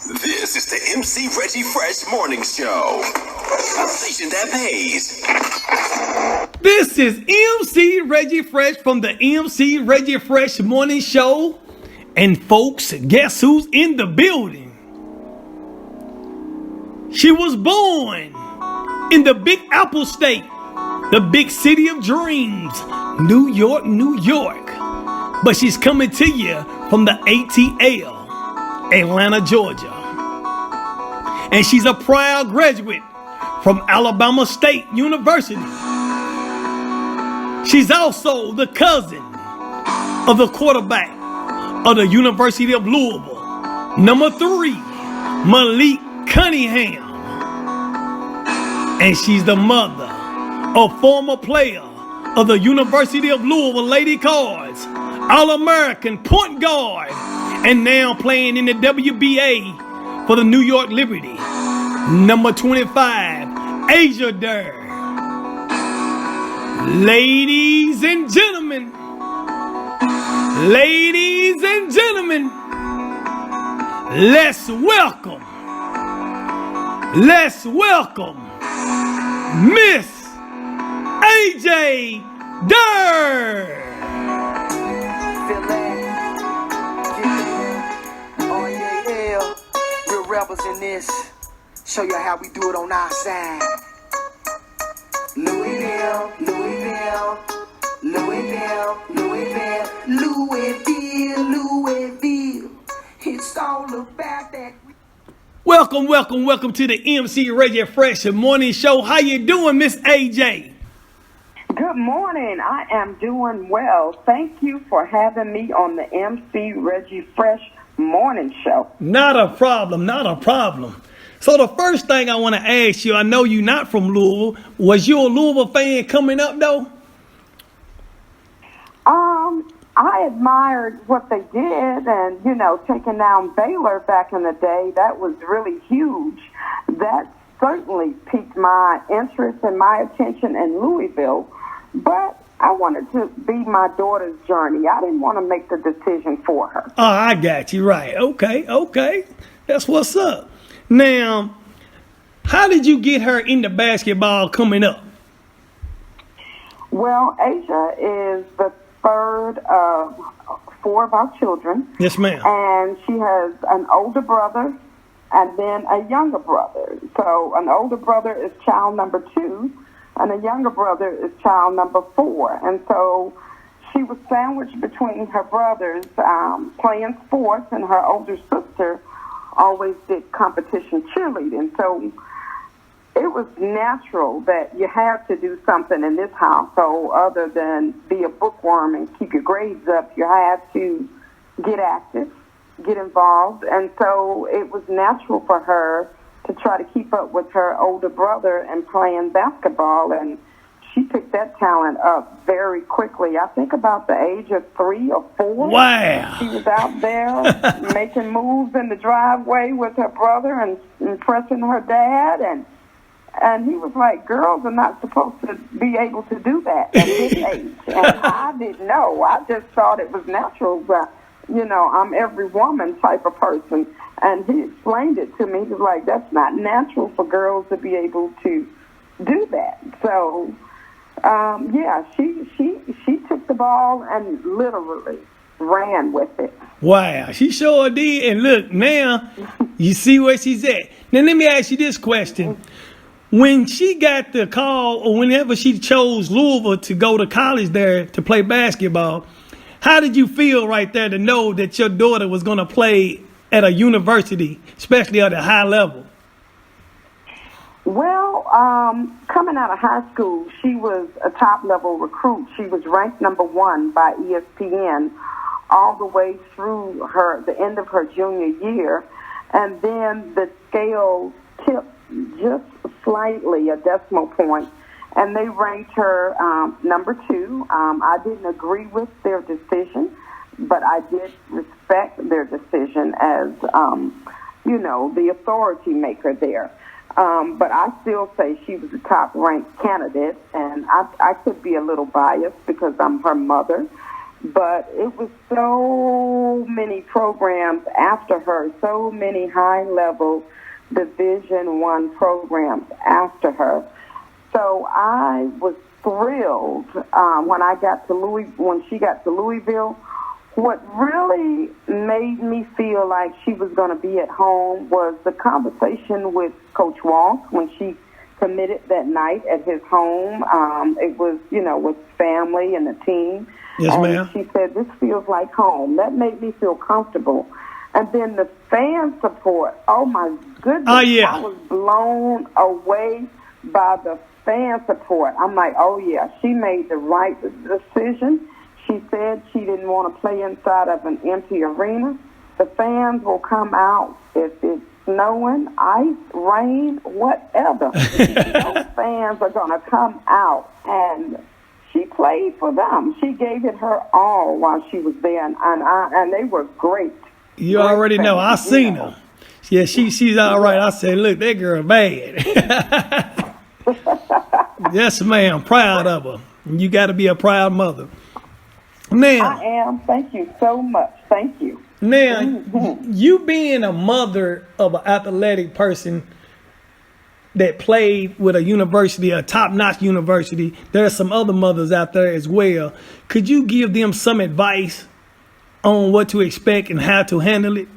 This is the MC Reggie Fresh Morning Show. A station that pays. This is MC Reggie Fresh from the MC Reggie Fresh Morning Show. And folks, guess who's in the building? She was born in the Big Apple State, the big city of dreams, New York, New York. But she's coming to you from the ATL, Atlanta, Georgia. And she's a proud graduate from Alabama State University. She's also the cousin of the quarterback of the University of Louisville, number 3, Malik Cunningham. And she's the mother of former player of the University of Louisville Lady Cards, All-American point guard, and now playing in the WBA for the New York Liberty, number 25, Asia Durr. Ladies and gentlemen, let's welcome Miss AJ Durr. Feel that? Oh yeah. Real rebels in this. Show you how we do it on our side. Louisville. It's all about that. Welcome to the MC Reggie Fresh Morning Show. How you doing, Miss AJ? Good morning. I am doing well. Thank you for having me on the MC Reggie Fresh Morning Show. Not a problem. So the first thing I want to ask you, I know you're not from Louisville. Was you a Louisville fan coming up, though? I admired what they did, and, taking down Baylor back in the day, that was really huge. That certainly piqued my interest and my attention in Louisville, but I wanted to be my daughter's journey. I didn't want to make the decision for her. Oh, I got you right. Okay. That's what's up. Now, how did you get her into basketball coming up? Well, Asia is the third of 4 of our children. Yes, ma'am. And she has an older brother and then a younger brother. So an older brother is child number 2, and a younger brother is child number 4. And so she was sandwiched between her brothers playing sports, and her older sister always did competition cheerleading. So it was natural that you had to do something in this household other than be a bookworm and keep your grades up. You had to get active, get involved. And so it was natural for her to try to keep up with her older brother and playing basketball. And she picked that talent up very quickly. I think about the age of 3 or 4. Wow. She was out there making moves in the driveway with her brother and impressing her dad. And he was like, girls are not supposed to be able to do that at this age. And I didn't know. I just thought it was natural. But, I'm every woman type of person. And he explained it to me. He was like, that's not natural for girls to be able to do that. So, she took the ball and literally ran with it. Wow, she sure did. And look, now you see where she's at. Now, let me ask you this question. When she got the call, or whenever she chose Louisville to go to college there to play basketball, how did you feel right there to know that your daughter was going to play at a university, especially at a high level? Well, coming out of high school, she was a top-level recruit. She was ranked number 1 by ESPN all the way through the end of her junior year. And then the scale tipped just slightly, a decimal point, and they ranked her number 2. I didn't agree with their decision, but I did respect their decision as, the authority maker there. But I still say she was a top-ranked candidate, and I could be a little biased because I'm her mother. but it was so many programs after her, so many high-level Division I programs after her. So I was thrilled when she got to Louisville. What really made me feel like she was going to be at home was the conversation with Coach Walsh when she committed that night at his home. It was, with family and the team. Yes, and ma'am. She said, this feels like home. That made me feel comfortable. And then the fan support, oh my goodness. Oh, yeah. I was blown away by the fan support. I'm like, oh yeah, she made the right decision. She said she didn't want to play inside of an empty arena. The fans will come out if it's snowing, ice, rain, whatever. Those fans are going to come out, and she played for them. She gave it her all while she was there, and they were great. You great already know. I fans, seen her. Yeah, she's all right. I said, look, that girl bad. Yes, ma'am. Proud of her. You got to be a proud mother. Now, I am. Thank you so much. Thank you. Now, you being a mother of an athletic person that played with a university, a top-notch university, there are some other mothers out there as well. Could you give them some advice on what to expect and how to handle it?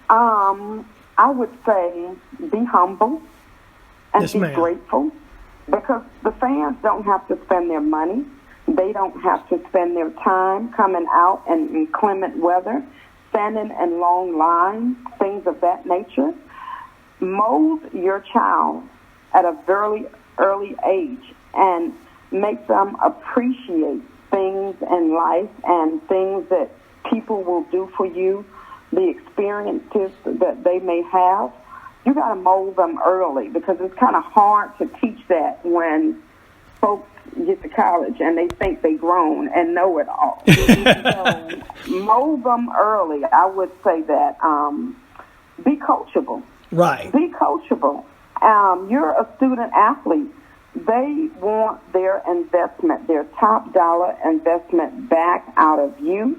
I would say be humble and Yes, be ma'am. grateful, because the fans don't have to spend their money. They don't have to spend their time coming out in inclement weather, standing in long lines, things of that nature. Mold your child at a very early age and make them appreciate things in life and things that people will do for you, the experiences that they may have. You got to mold them early, because it's kind of hard to teach that when folks get to college and they think they grown and know it all. So mold them early. I would say that. Be coachable. Right. Be coachable. You're a student athlete. They want their investment, their top dollar investment back out of you.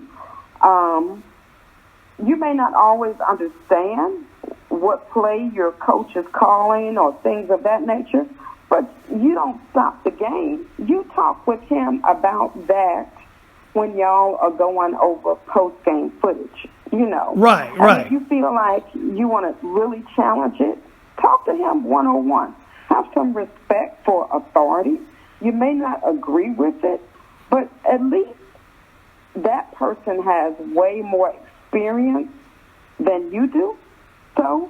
You may not always understand what play your coach is calling or things of that nature, but you don't stop the game. You talk with him about that when y'all are going over post-game footage, Right, And right. if you feel like you want to really challenge it, talk to him one-on-one. Have some respect for authority. You may not agree with it, but at least that person has way more experience than you do. So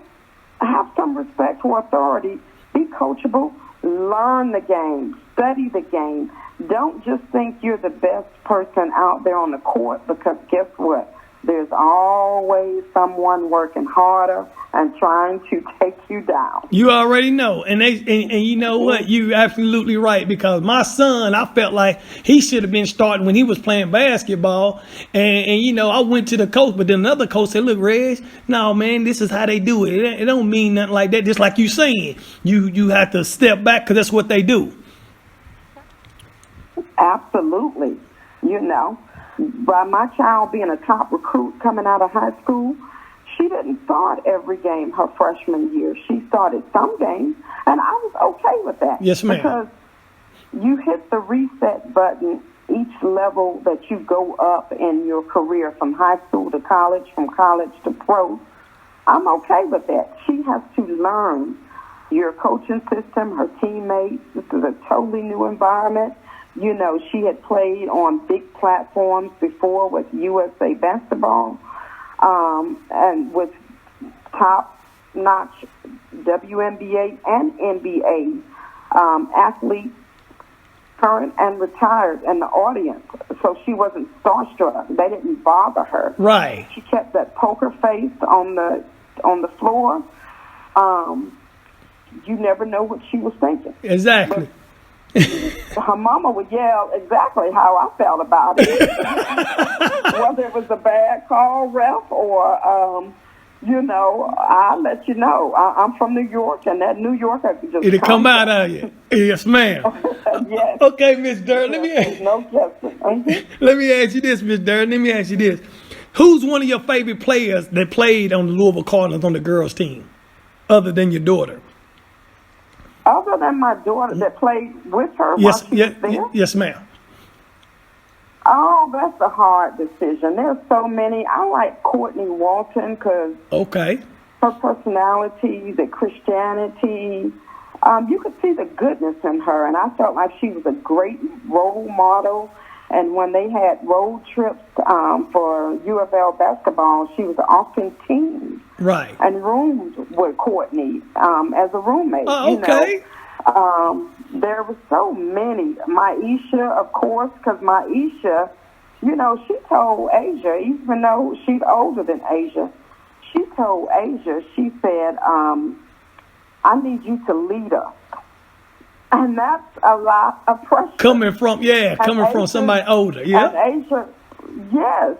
have some respect for authority. Be coachable. Learn the game. Study the game. Don't just think you're the best person out there on the court, because guess what? There's always someone working harder and trying to take you down. You already know. And you know what? You're absolutely right, because my son, I felt like he should have been starting when he was playing basketball. And I went to the coach, but then another coach said, look, Reg, no, man, this is how they do it. It don't mean nothing like that. Just like you saying, you have to step back, because that's what they do. Absolutely. By my child being a top recruit coming out of high school, she didn't start every game her freshman year. She started some games, and I was okay with that. Yes, ma'am. Because you hit the reset button each level that you go up in your career, from high school to college, from college to pro. I'm okay with that. She has to learn your coaching system, her teammates. This is a totally new environment. She had played on big platforms before with USA Basketball, and with top-notch WNBA and NBA athletes, current and retired, in the audience. So she wasn't starstruck. They didn't bother her. Right. She kept that poker face on the floor. You never know what she was thinking. Exactly. Her mama would yell exactly how I felt about it. Whether it was a bad call, ref, or I'll let you know. I'm from New York, and that New Yorker just It'll come out of you. Yes, ma'am. Yes. Okay, Miss Durr, There's no guessing. let me ask you this, Miss Durr. Let me ask you this. Who's one of your favorite players that played on the Louisville Cardinals on the girls' team, other than your daughter? Other than my daughter that played with her while she was there? Yes, ma'am. Oh, that's a hard decision. There's so many. I like Courtney Walton because Okay. her personality, the Christianity, you could see the goodness in her, and I felt like she was a great role model. And when they had road trips for UofL basketball, she was often teamed Right. and roomed with Courtney as a roommate. Oh, okay. There were so many. Maisha, of course, because Maisha, she told Asia, even though she's older than Asia, she told Asia, she said, I need you to lead us. And that's a lot of pressure. Coming from somebody older, yeah. And Asia, yes,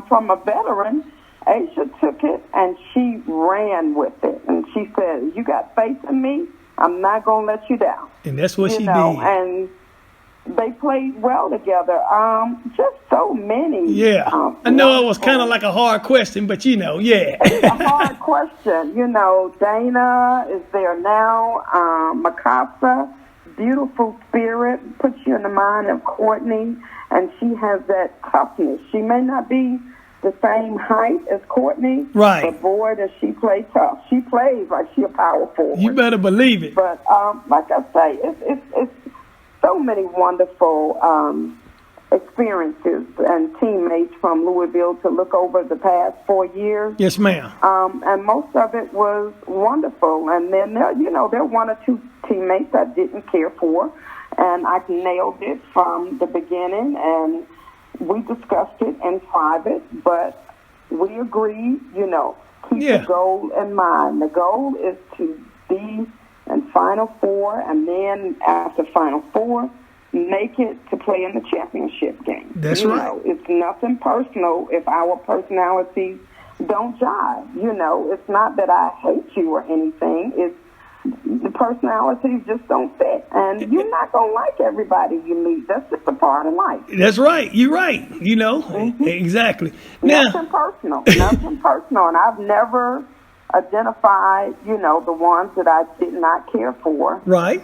from a veteran, Asia took it and she ran with it. And she said, you got faith in me, I'm not going to let you down. And that's what she did. And they played well together. Just so many. Yeah. I know it was kind of like a hard question, but yeah. It's a hard question. Dana is there now. Mikasa, beautiful spirit, puts you in the mind of Courtney, and she has that toughness. She may not be the same height as Courtney, right? But boy, does she play tough. She plays like she a power forward. You better believe it. But like I say, it's so many wonderful experiences and teammates from Louisville to look over the past 4 years. Yes, ma'am. And most of it was wonderful. And then there are one or two teammates I didn't care for, and I nailed it from the beginning. And we discussed it in private, but we agreed, keep the goal in mind. The goal is to be in Final Four, and then after Final Four, make it to play in the championship game. That's right. It's nothing personal if our personalities don't jive. It's not that I hate you or anything. It's the personalities just don't fit. And you're not going to like everybody you meet. That's just a part of life. That's right. You're right. Exactly. Nothing personal. Nothing personal. And I've never identified, the ones that I did not care for. Right.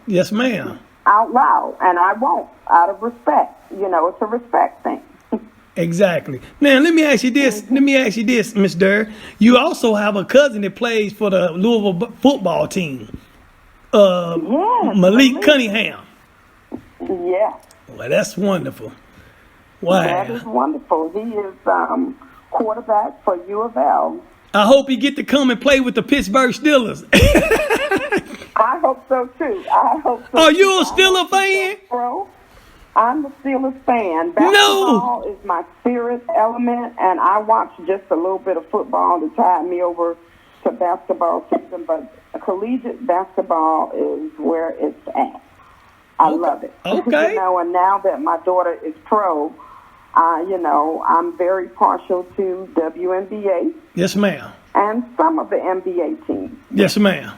Yes, ma'am. Out loud. And I won't, out of respect. It's a respect thing. Exactly. Now, let me ask you this. Miss Durr. You also have a cousin that plays for the Louisville football team. Yes. Malik Cunningham. Yeah. Well, that's wonderful. Wow. That is wonderful. He is quarterback for UofL. I hope he get to come and play with the Pittsburgh Steelers. I hope so, too. Are you a Steelers fan? Bro. I'm a Steelers fan. Basketball is my spirit element, and I watch just a little bit of football to tide me over to basketball season, but collegiate basketball is where it's at. I love it. Okay. And now that my daughter is pro, I'm very partial to WNBA. Yes, ma'am. And some of the NBA teams. Yes, ma'am.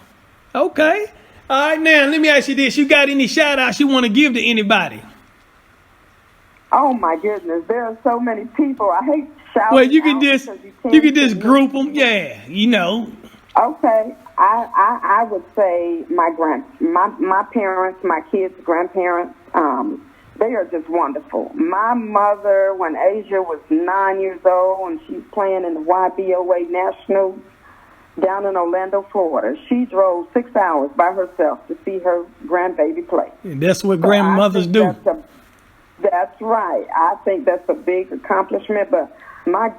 Okay. All right, now, let me ask you this. You got any shout-outs you want to give to anybody? Oh my goodness, there are so many people. I hate shouting. Well, you can just group them. Yeah, Okay, I would say my parents, my kids' grandparents. They are just wonderful. My mother, when Asia was 9 years old and she's playing in the YBOA Nationals down in Orlando, Florida, she drove 6 hours by herself to see her grandbaby play. And that's what grandmothers do. That's right. I think that's a big accomplishment, but my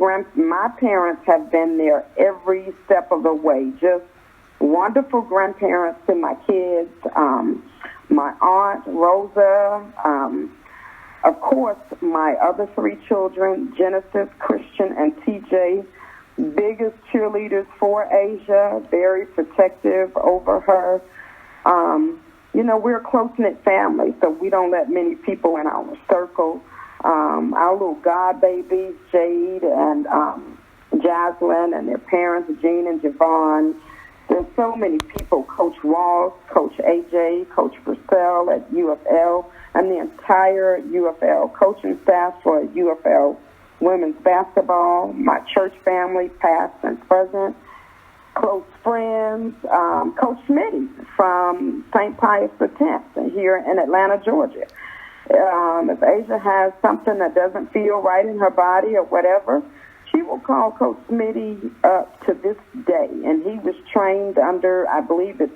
parents have been there every step of the way. Just wonderful grandparents to my kids. My aunt, Rosa, of course, my other 3 children, Genesis, Christian, and TJ, biggest cheerleaders for Asia, very protective over her. We're a close-knit family, so we don't let many people in our circle. Our little god babies, Jade and Jaslyn and their parents, Jean and Javon. There's so many people, Coach Walls, Coach AJ, Coach Purcell at UofL, and the entire UofL coaching staff for UofL women's basketball, my church family, past and present, close friends, Coach Smitty from St. Pius X here in Atlanta, Georgia. If Asia has something that doesn't feel right in her body or whatever, she will call Coach Smitty up to this day. And he was trained under, I believe it's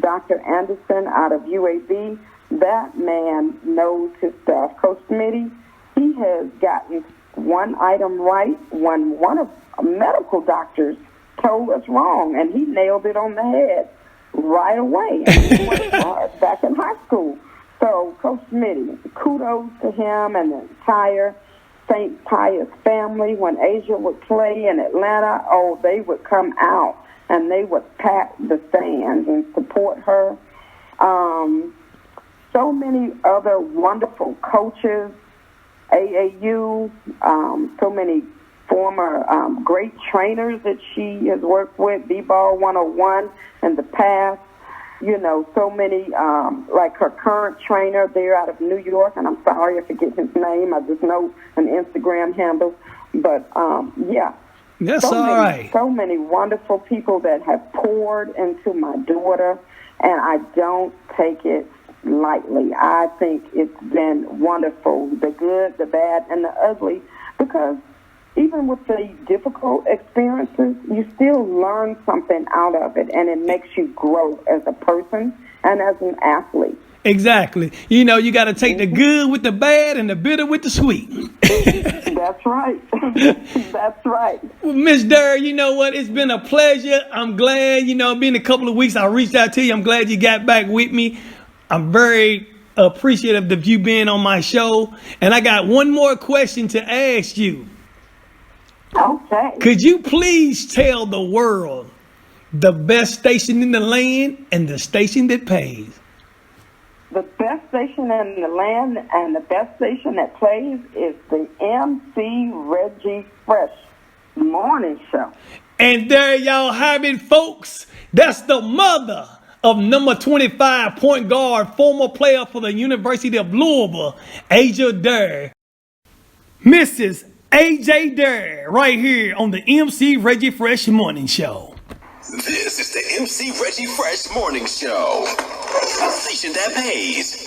Dr. Anderson out of UAB. That man knows his stuff. Coach Smitty, he has gotten one item right when one of medical doctors told us wrong, and he nailed it on the head right away. And he worked hard back in high school. So, Coach Smitty, kudos to him and the entire St. Pius family. When Asia would play in Atlanta, oh, they would come out and they would pack the stands and support her. So many other wonderful coaches, AAU, so many former great trainers that she has worked with, B-Ball 101 in the past. You know, so many, like her current trainer there out of New York, and I'm sorry I forget his name. I just know an Instagram handle. But, yeah. That's all right. So many wonderful people that have poured into my daughter, and I don't take it lightly. I think it's been wonderful, the good, the bad, and the ugly, because even with the difficult experiences, you still learn something out of it, and it makes you grow as a person and as an athlete. Exactly. You know, you got to take the good with the bad and the bitter with the sweet. That's right. That's right. Well, Miss Durr, you know what? It's been a pleasure. I'm glad, you know, been a couple of weeks. I reached out to you. I'm glad you got back with me. I'm very appreciative of you being on my show. And I got one more question to ask you. Okay. Could you please tell the world the best station in the land and the station that pays? The best station in the land and the best station that plays is the MC Reggie Fresh Morning Show. And there y'all have it, folks. That's the mother of number 25 point guard, former player for the University of Louisville, Asia Durr. Mrs. AJ Durr, right here on the MC Reggie Fresh Morning Show. This is the MC Reggie Fresh Morning Show. A station that pays.